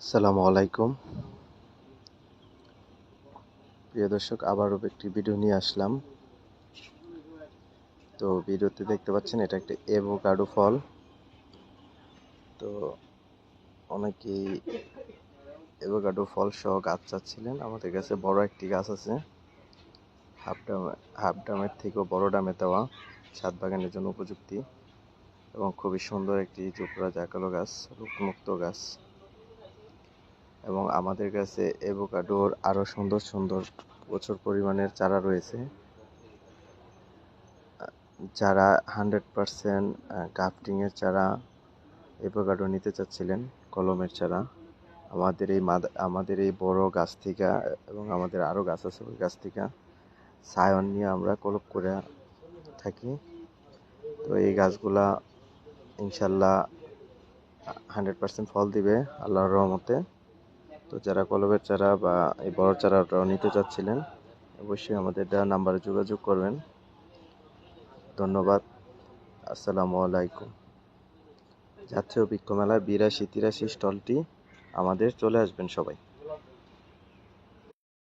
আসসালামু আলাইকুম। প্রিয় দর্শক, আবারও একটি ভিডিও নিয়ে আসলাম। তো ভিডিওতে দেখতে পাচ্ছেন এটা একটা এভোকাডো ফল। তো অনেকেই এভোকাডো ফল সহ গাছ চাচ্ছিলেন। আমাদের কাছে বড় একটি গাছ আছে, হাফ ডামের থেকেও বড় ডামে দেওয়া, ছাদ বাগানের জন্য উপযুক্তি এবং খুবই সুন্দর একটি জোপড়া জাকালো গাছ, রোগমুক্ত গাছ। এবং আমাদের কাছে এভোকাডোর আরও সুন্দর সুন্দর প্রচুর পরিমাণের চারা রয়েছে। যারা 100% গ্রাফটিংয়ের চারা এভোকাডো নিতে চাচ্ছিলেন, কলমের চারা, আমাদের এই বড় গাছ থেকে এবং আমাদের আরও গাছ আছে, ওই গাছ থেকে সায়ন নিয়ে আমরা কলপ করে থাকি। তো এই গাছগুলা ইনশাল্লাহ 100% ফল দিবে আল্লাহর রহমতে। তো যারা কলমের চারা বা এই বড় চারাটাও নিতে চাচ্ছিলেন, অবশ্যই আমাদের দেওয়া নাম্বারে যোগাযোগ করবেন। ধন্যবাদ। আসসালামু আলাইকুম। জাতীয় বৃক্ষ মেলার 82-83 স্টলটি আমাদের চলে আসবেন সবাই।